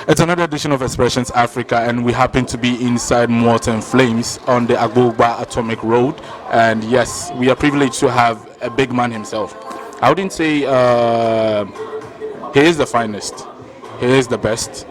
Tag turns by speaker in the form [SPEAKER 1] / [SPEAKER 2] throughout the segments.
[SPEAKER 1] It's another edition of Expressions Africa, and we happen to be inside Morton Flames on the Agbogba Atomic Road. And yes, we are privileged to have a big man himself. I wouldn't say he is the finest, he is the best.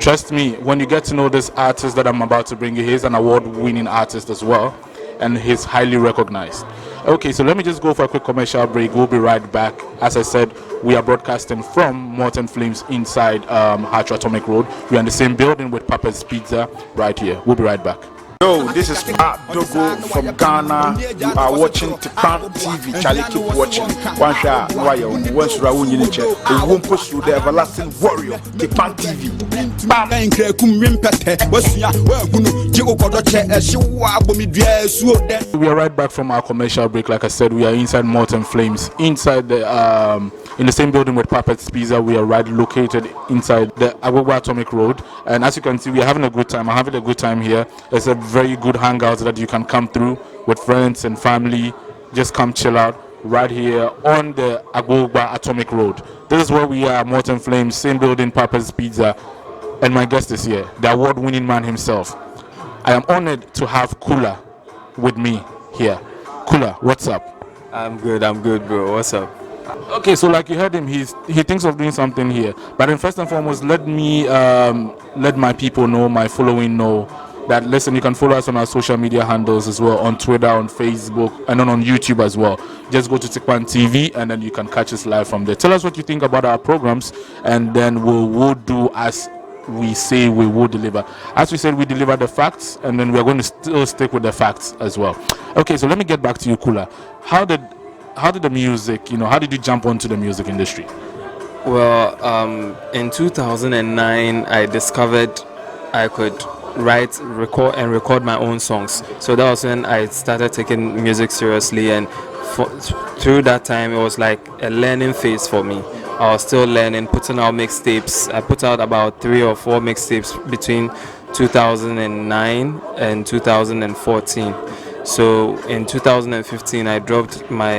[SPEAKER 1] Trust me, when you get to know this artist that I'm about to bring you, he is an award-winning artist as well, and he's highly recognized. Okay, so let me just go for a quick commercial break. We'll be right back. As I said, we are broadcasting from Morton Flames inside Hatch Atomic Road. We're in the same building with Papa's Pizza right here. We'll be right back.
[SPEAKER 2] Yo, this is Pat Dogo from Ghana. You are watching Tipan TV. Charlie, keep watching. One shot, no, I once Raoul Yiniche. The womb push you, the everlasting warrior. Tipan TV.
[SPEAKER 1] We are right back from our commercial break. Like I said, we are inside Morton Flames, inside the in the same building with Puppet's Pizza. We are right located inside the Agbogba Atomic Road, and as you can see, we are having a good time. I'm having a good time here. It's a very good hangout that you can come through with friends and family. Just come chill out right here on the Agbogba Atomic Road. This is where we are, Morton Flames, same building, Puppet's Pizza, and my guest is here, the award-winning man himself. I am honored to have Kula with me here. Kula, what's up?
[SPEAKER 3] I'm good, bro. What's up?
[SPEAKER 1] Okay, so like you heard him, he thinks of doing something here. But then first and foremost, let me let my people know, my following know that, listen, you can follow us on our social media handles as well, on Twitter, on Facebook, and then on YouTube as well. Just go to Tikpan TV and then you can catch us live from there. Tell us what you think about our programs, and then we'll do as we say we will deliver. As we said, we deliver the facts, and then we're going to still stick with the facts as well. Okay, so let me get back to you, Kula. How did the music, how did you jump onto the music industry?
[SPEAKER 3] Well, in 2009, I discovered I could record my own songs. So that was when I started taking music seriously, and through that time, it was like a learning phase for me. I was still learning, putting out mixtapes. I put out about 3 or 4 mixtapes between 2009 and 2014. So in 2015, I dropped my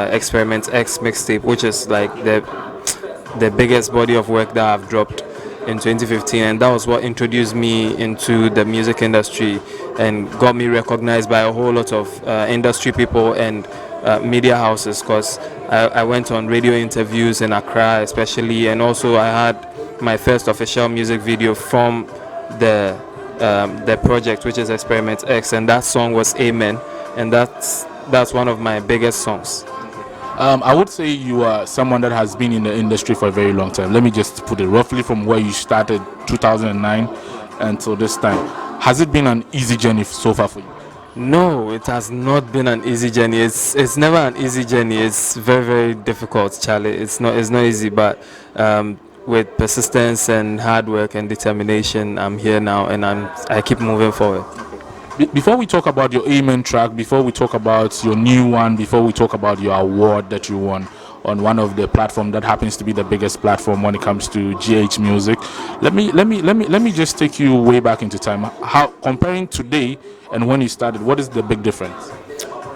[SPEAKER 3] Experiment X mixtape, which is like the biggest body of work that I've dropped in 2015, and that was what introduced me into the music industry and got me recognized by a whole lot of industry people and media houses, because I went on radio interviews in Accra especially, and also I had my first official music video from the project, which is Experiment X, and that song was Amen, and that's one of my biggest songs.
[SPEAKER 1] I would say you are someone that has been in the industry for a very long time. Let me just put it roughly from where you started 2009 until this time. Has it been an easy journey so far for you?
[SPEAKER 3] No, it has not been an easy journey. It's never an easy journey. It's very, very difficult, Charlie. It's not easy, but with persistence and hard work and determination, I'm here now, and I keep moving forward.
[SPEAKER 1] Before we talk about your Amen track, before we talk about your new one, before we talk about your award that you won on one of the platform that happens to be the biggest platform when it comes to GH music, let me just take you way back into time. How, comparing today and when you started, what is the big difference?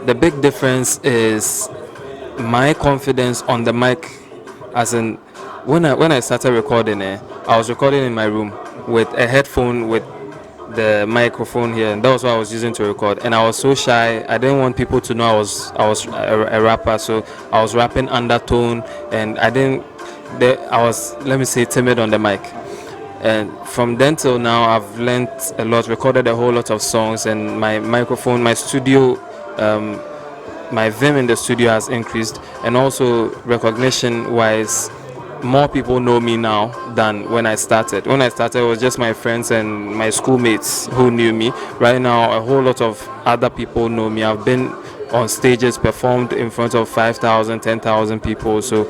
[SPEAKER 3] The big difference is my confidence on the mic. As in, when I started recording, I was recording in my room with a headphone with the microphone here, and that was what I was using to record. And I was so shy. I didn't want people to know I was a rapper, so I was rapping undertone, and I was, let me say, timid on the mic. And from then till now, I've learned a lot, recorded a whole lot of songs, and my microphone, my studio, my vim in the studio has increased, and also recognition-wise, more people know me now than when I started. When I started, it was just my friends and my schoolmates who knew me. Right now, a whole lot of other people know me. I've been on stages, performed in front of 5,000, 10,000 people, so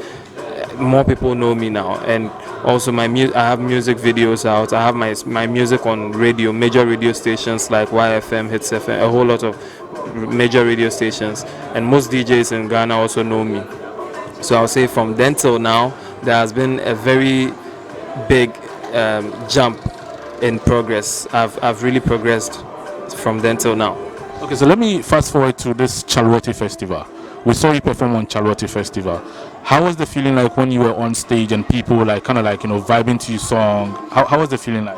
[SPEAKER 3] more people know me now. And also, I have music videos out. I have my music on radio, major radio stations like YFM, Hits FM, a whole lot of major radio stations. And most DJs in Ghana also know me. So I'll say from then till now, there has been a very big jump in progress. I've really progressed from then till now.
[SPEAKER 1] Okay, so let me fast forward to this Chalweti Festival. we saw you perform on Charlotte Festival. How was the feeling like when you were on stage and people like kind of like vibing to your song? How was the feeling like?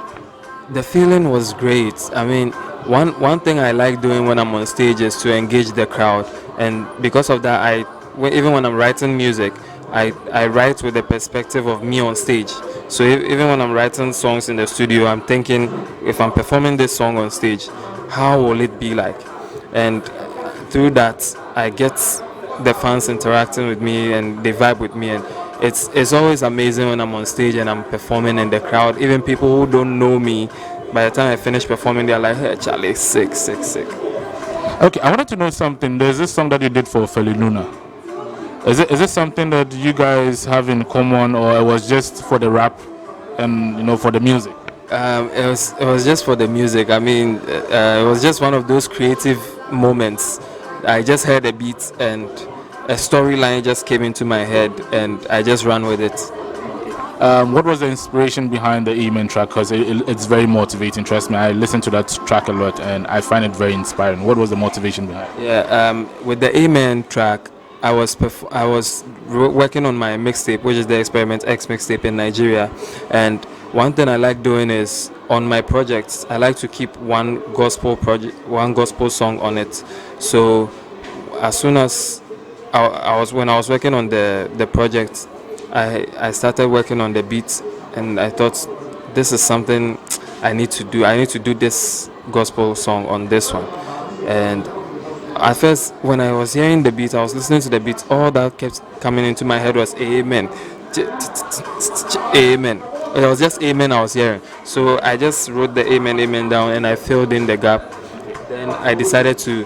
[SPEAKER 3] The feeling was great. I mean, one thing I like doing when I'm on stage is to engage the crowd, and because of that, even when I'm writing music, I write with the perspective of me on stage. So even when I'm writing songs in the studio, I'm thinking, if I'm performing this song on stage, how will it be like? And through that, I get the fans interacting with me and they vibe with me, and it's always amazing when I'm on stage and I'm performing in the crowd. Even people who don't know me, by the time I finish performing, they're like, "Hey, Charlie, sick."
[SPEAKER 1] Okay, I wanted to know something. There's this song that you did for Feli Luna. Is it something that you guys have in common, or it was just for the rap and for the music?
[SPEAKER 3] It was just for the music. I mean, it was just one of those creative moments. I just heard a beat and a storyline just came into my head, and I just ran with it.
[SPEAKER 1] What was the inspiration behind the Amen track? Because it's very motivating. Trust me, I listen to that track a lot, and I find it very inspiring. What was the motivation behind it?
[SPEAKER 3] Yeah, with the Amen track, I was working on my mixtape, which is the Experiment X mixtape in Nigeria, and one thing I like doing is on my projects, I like to keep one gospel song on it. So as soon as when I was working on the project, I started working on the beats, and I thought this is something I need to do. I need to do this gospel song on this one. And at first, when I was hearing the beat, I was listening to the beat, all that kept coming into my head was amen, amen. It was just amen I was hearing. So I just wrote the amen down, and I filled in the gap. Then I decided to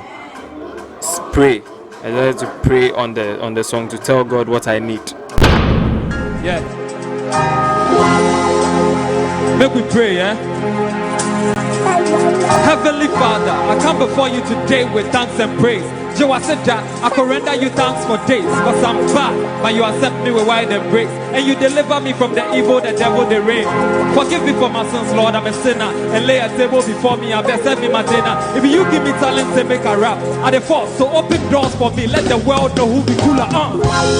[SPEAKER 3] pray. I decided to pray on the song to tell God what I need.
[SPEAKER 4] Yeah. Make we pray, eh? Heavenly Father, I come before you today with thanks and praise. Joe, I said that I could render you thanks for days, cause I'm bad, but you accept me with wide embrace, and you deliver me from the evil, the devil, the rain. Forgive me for my sins, Lord, I'm a sinner, and lay a table before me, and bless me my dinner. If you give me talent to make a rap, I default, so open doors for me, let the world know who be cooler.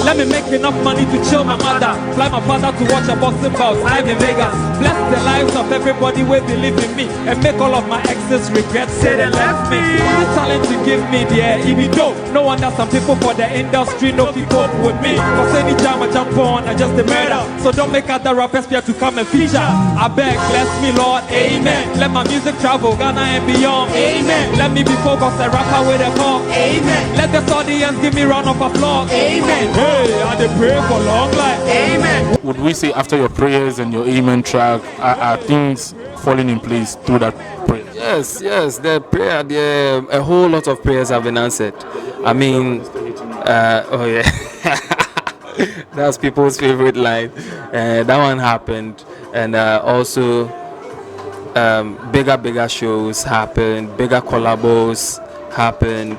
[SPEAKER 4] Let me make enough money to chill my mother, fly my father to watch a boxing bout, live in Vegas, bless the lives of everybody who believe in me, and make all of my exes regret, say they left me. The talent to give me, dear, dope. No wonder some people for the industry no fit cope with me. Cause any time I jump on, I just a murder. So don't make other rappers fear to come and feature. I beg, bless me, Lord, amen. Let my music travel, Ghana and beyond, amen. Let me be focused, a rapper with a call, amen. Let this audience give me round of applause, amen. Hey, I dey pray for long life, amen.
[SPEAKER 1] Would we say after your prayers and your amen track, are things falling in place through that prayer?
[SPEAKER 3] Yes, the prayer, a whole lot of prayers have been answered. I mean, oh yeah, that's people's favorite line. That one happened, and also bigger shows happened, bigger collabos happened.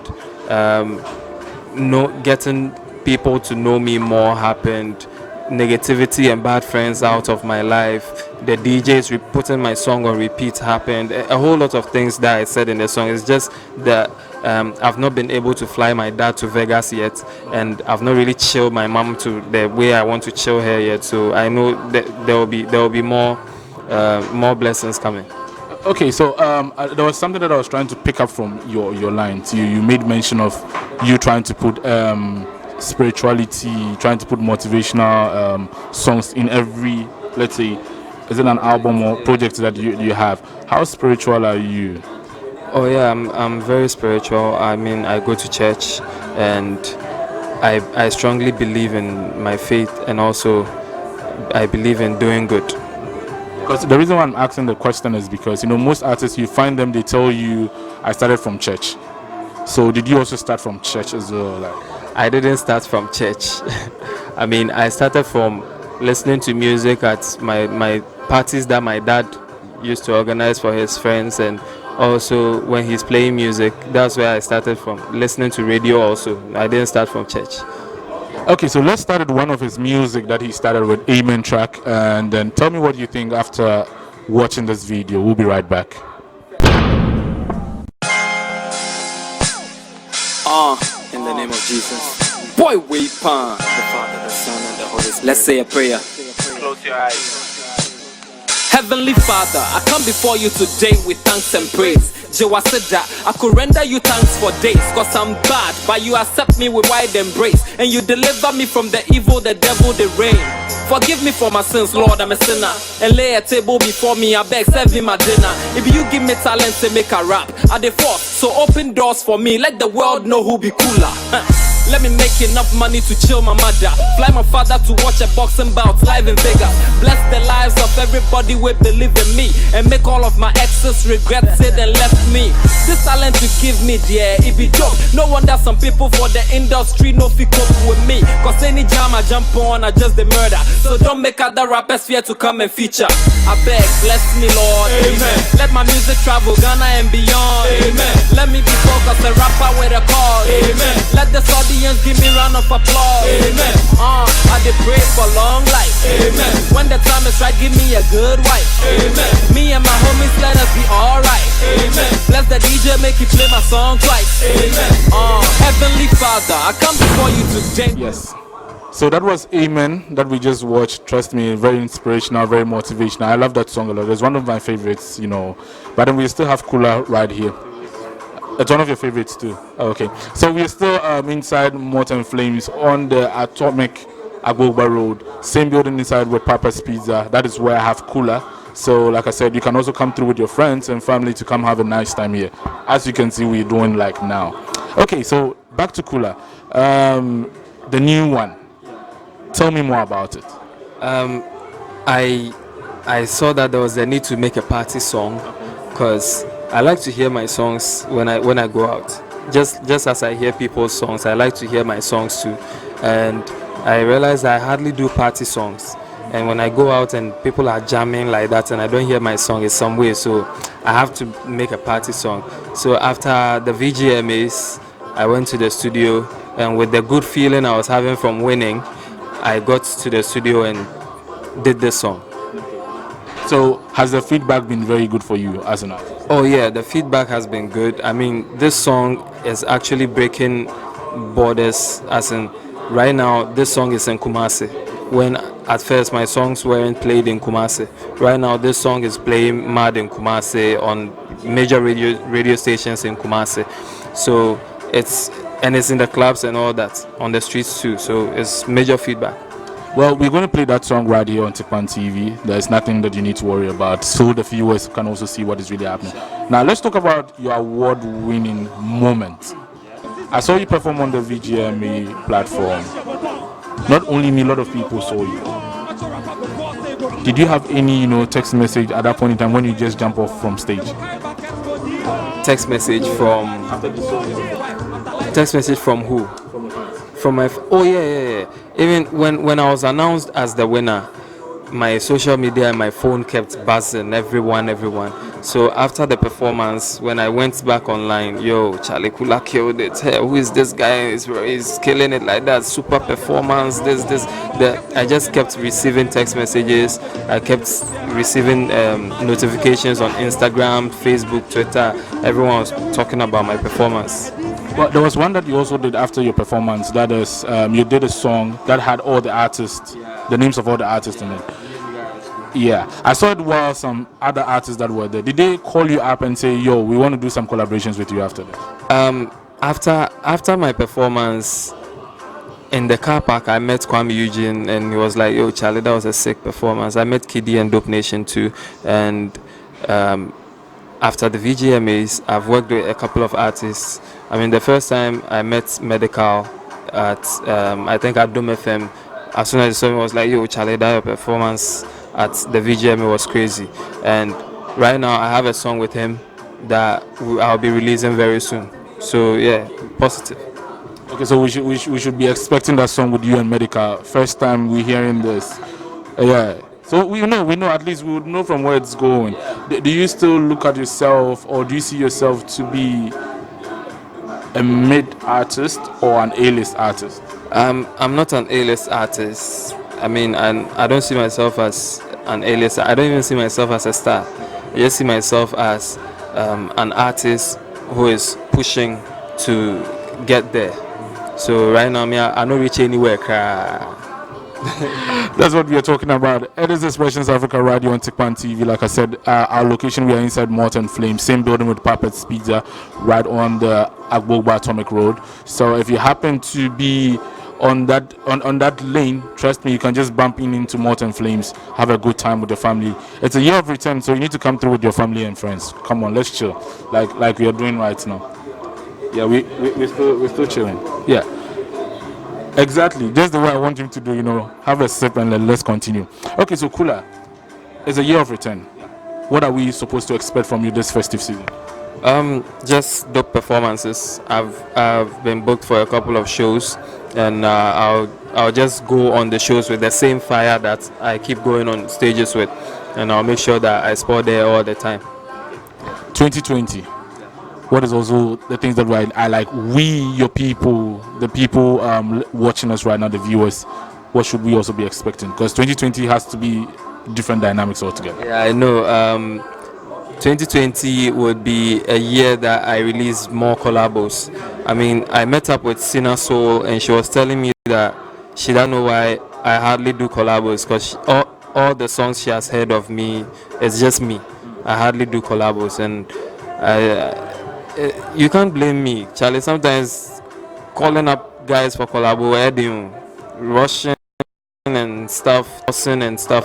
[SPEAKER 3] Getting people to know me more happened. Negativity and bad friends out of my life. The DJs putting my song on repeat happened. A whole lot of things that I said in the song. It's just that I've not been able to fly my dad to Vegas yet, and I've not really chilled my mom to the way I want to chill her yet. So I know that there will be more blessings coming.
[SPEAKER 1] Okay, so there was something that I was trying to pick up from your lines. You made mention of you trying to put spirituality, trying to put motivational songs in every, let's say, is it an album or project that you have? How spiritual are you?
[SPEAKER 3] Oh yeah, I'm very spiritual. I mean, I go to church, and I strongly believe in my faith, and also I believe in doing good.
[SPEAKER 1] Because the reason why I'm asking the question is because most artists, you find them, they tell you I started from church. So did you also start from church as well?
[SPEAKER 3] I didn't start from church. I mean, I started from listening to music at my parties that my dad used to organize for his friends, and also when he's playing music, that's where I started from, listening to radio also. I didn't start from church.
[SPEAKER 1] Okay, so let's start with one of his music that he started with, Amen track, and then tell me what you think after watching this video. We'll be right back.
[SPEAKER 3] In the name of Jesus. boy way pan. The Father, the Son, and the Holy Spirit. Let's say a prayer.
[SPEAKER 2] Close your eyes.
[SPEAKER 3] Heavenly Father, I come before you today with thanks and praise. Jawasida, I could render you thanks for days, cause I'm bad, but you accept me with wide embrace, and you deliver me from the evil, the devil, the rain. Forgive me for my sins, Lord, I'm a sinner, and lay a table before me, I beg, serve me my dinner. If you give me talent to make a rap, I the force, so open doors for me, let the world know who be cooler. Let me make enough money to chill my mother, fly my father to watch a boxing bout live in Vegas. Bless the lives of everybody who believe in me, and make all of my exes regret it and left me. This talent you give me, dear, it be joke. No wonder some people for the industry no fit cope with me, cause any jam I jump on, I just the murder. So don't make other rappers fear to come and feature. I beg, bless me, Lord. Amen. Let my music travel Ghana and beyond. Amen. Let me be focused, a rapper with a cause. Amen. Let this audience give me round of applause. Amen. I did pray for long life. Amen. When the time is right, give me a good wife. Amen. Me and my homies, let us be alright. Amen. Bless the DJ, make you play my song twice. Amen. Heavenly Father, I come before you today.
[SPEAKER 1] Yes. So that was Amen that we just watched. Trust me, very inspirational, very motivational. I love that song a lot. It's one of my favorites, you know. But then we still have Kula right here. It's one of your favorites too. Okay. So we're still inside Morton Flames on the Atomic Agbogba Road. Same building inside with Papa's Pizza. That is where I have Kula. So like I said, you can also come through with your friends and family to come have a nice time here. As you can see, we're doing like now. Okay, so back to Kula. The new one. Tell me more about it.
[SPEAKER 3] I saw that there was a need to make a party song, because I like to hear my songs when I go out. Just as I hear people's songs, I like to hear my songs too. And I realized I hardly do party songs. And when I go out and people are jamming like that and I don't hear my song, it's some way. So I have to make a party song. So after the VGMAs, I went to the studio, and with the good feeling I was having from winning, I got to the studio and did this song.
[SPEAKER 1] So has the feedback been very good for you as an artist?
[SPEAKER 3] Oh yeah, the feedback has been good. I mean, this song is actually breaking borders, as in right now this song is in Kumasi. When at first my songs weren't played in Kumasi. Right now this song is playing mad in Kumasi on major radio stations in Kumasi. So it's in the clubs and all that, on the streets too. So it's major feedback.
[SPEAKER 1] Well, we're going to play that song right here on Tikpan TV. There's nothing that you need to worry about, so the viewers can also see what is really happening. Now, let's talk about your award-winning moment. I saw you perform on the VGMA platform. Not only me, a lot of people saw you. Did you have any, text message at that point in time when you just jump off from stage?
[SPEAKER 3] Text message from who? From my yeah. Even when I was announced as the winner, my social media and my phone kept buzzing, everyone. So after the performance, when I went back online, yo, Charlie Kula killed it. Hey, who is this guy? He's killing it like that. Super performance. I just kept receiving text messages. I kept receiving notifications on Instagram, Facebook, Twitter. Everyone was talking about my performance.
[SPEAKER 1] Well, there was one that you also did after your performance. That is, you did a song that had all the artists, the names of all the artists in it. Yeah, I saw it while some other artists that were there. Did they call you up and say, "Yo, we want to do some collaborations with you after this"?
[SPEAKER 3] After my performance in the car park, I met Kwame Eugene, and he was like, "Yo, Charlie, that was a sick performance." I met Kiddy and Dope Nation too, and after the VGMAs, I've worked with a couple of artists. I mean, the first time I met Medical at I think at Dome FM. As soon as he saw me, I was like, "Yo, Charlie, that your performance at the VGMA was crazy." And right now, I have a song with him that I'll be releasing very soon. So yeah, positive.
[SPEAKER 1] Okay, so we should be expecting that song with you and Medical. First time we're hearing this. Yeah. So we know at least we would know from where it's going. Do you still look at yourself, or do you see yourself to be a mid artist or an A-list artist?
[SPEAKER 3] I'm not an A-list artist. I mean, I don't see myself as an A-list. I don't even see myself as a star. I just see myself as an artist who is pushing to get there. So right now, I don't reach anywhere.
[SPEAKER 1] That's what we are talking about. It is Expressions Africa Radio on Tikpan TV. Like I said, our location, we are inside Morton Flame, same building with Puppets Pizza, right on the Agbogba Atomic Road. So if you happen to be on that lane, trust me, you can just bump into Morton Flames, have a good time with your family. It's a year of return, so you need to come through with your family and friends. Come on, let's chill, like we are doing right now. Yeah, we're still chilling. Yeah. Exactly, just the way I want him to do, have a sip and let's continue. Okay, so Kula, it's a year of return. What are we supposed to expect from you this festive season?
[SPEAKER 3] Just dope performances. I've been booked for a couple of shows, and I'll just go on the shows with the same fire that I keep going on stages with, and I'll make sure that I sport there all the time.
[SPEAKER 1] 2020. What is also the things that I like, your people, the people watching us right now, the viewers, what should we also be expecting? Because 2020 has to be different dynamics altogether.
[SPEAKER 3] Yeah, I know. 2020 would be a year that I release more collabos. I mean, I met up with Sina Soul, and she was telling me that she don't know why I hardly do collabos, because all the songs she has heard of me, it's just me. I hardly do collabos, and you can't blame me, Charlie. Sometimes calling up guys for collabo, rushing and stuff,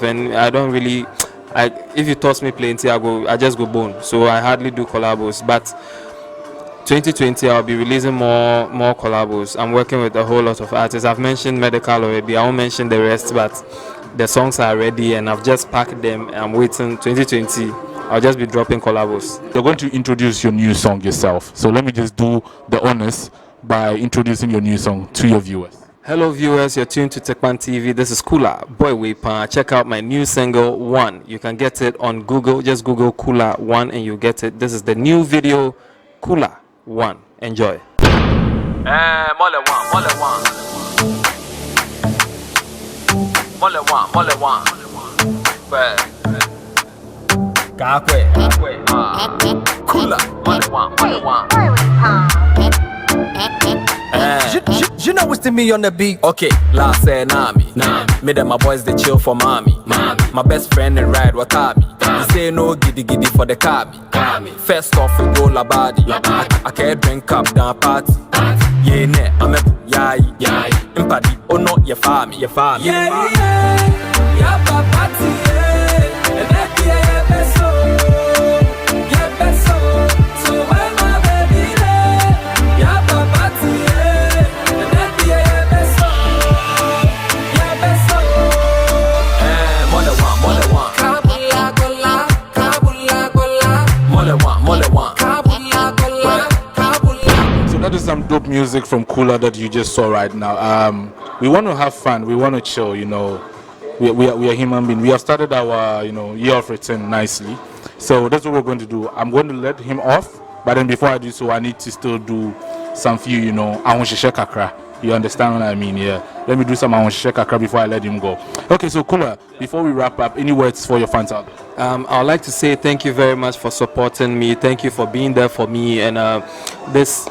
[SPEAKER 3] and I don't really. If you toss me plenty, I just go bone. So I hardly do collabos. But 2020, I'll be releasing more collabos. I'm working with a whole lot of artists. I've mentioned Medical already. I won't mention the rest, but the songs are ready, and I've just packed them. I'm waiting. 2020. I'll just be dropping collabos.
[SPEAKER 1] You're going to introduce your new song yourself. So let me just do the honors by introducing your new song to your viewers.
[SPEAKER 3] Hello viewers, you're tuned to Tekpan TV. This is Kula, Boy Wepa. Check out my new single, One. You can get it on Google. Just Google Kula One and you get it. This is the new video, Kula One. Enjoy.
[SPEAKER 5] Mole one. Kula, mole one. You know it's to me on the beat. Okay, last say Nami. Me and my boys they chill for mommy. My best friend and ride Watabi. He say no giddy for the cabby. First off we go labadi. I can't drink up down party. Yeah ne, I'm a yai. Impadi, oh no, you farm me. Yeah, party.
[SPEAKER 1] Some dope music from Kula that you just saw right now. We want to have fun. We want to chill. We are human beings. We have started our year of return nicely. So that's what we're going to do. I'm going to let him off, but then before I do so, I need to still do some few. I want to shake kakra. You understand what I mean? Yeah. Let me do some I want to shake kakra before I let him go. Okay. So Kula, before we wrap up, any words for your fans out there?
[SPEAKER 3] I would like to say thank you very much for supporting me. Thank you for being there for me. And this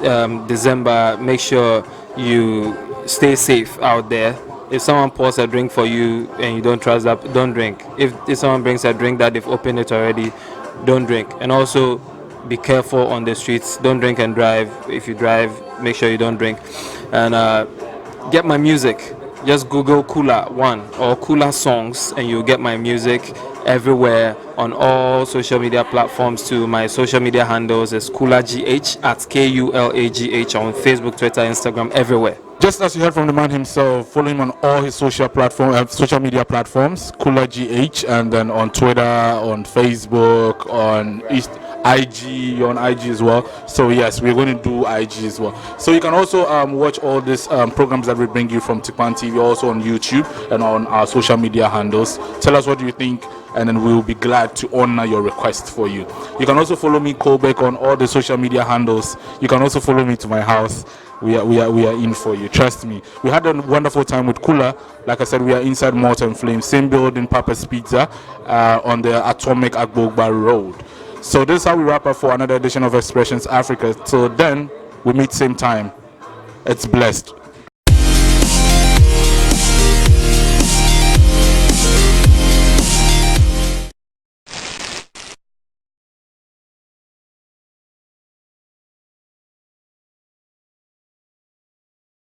[SPEAKER 3] December, make sure you stay safe out there. If someone pours a drink for you and you don't trust that, don't drink. If someone brings a drink that they've opened it already, don't drink. And also be careful on the streets. Don't drink and drive. If you drive, make sure you don't drink. And get my music. Just Google Kula One or Kula Songs and you'll get my music everywhere on all social media platforms. To my social media handles is KulaGH at KULAGH on Facebook, Twitter, Instagram, everywhere.
[SPEAKER 1] Just as you heard from the man himself, follow him on all his social media platforms, KulaGH, and then on Twitter, on Facebook, on IG, on IG as well. So yes, we're going to do IG as well. So you can also watch all these programs that we bring you from Tikpan TV, also on YouTube and on our social media handles. Tell us what you think, and then we will be glad to honor your request for you. You can also follow me, Colbeck, on all the social media handles. You can also follow me to my house. We are in for you. Trust me. We had a wonderful time with Kula. Like I said, we are inside Morton Flame, same building, Papa's Pizza, on the Atomic Agbogba Road. So this is how we wrap up for another edition of Expressions Africa. So then we meet same time. It's blessed.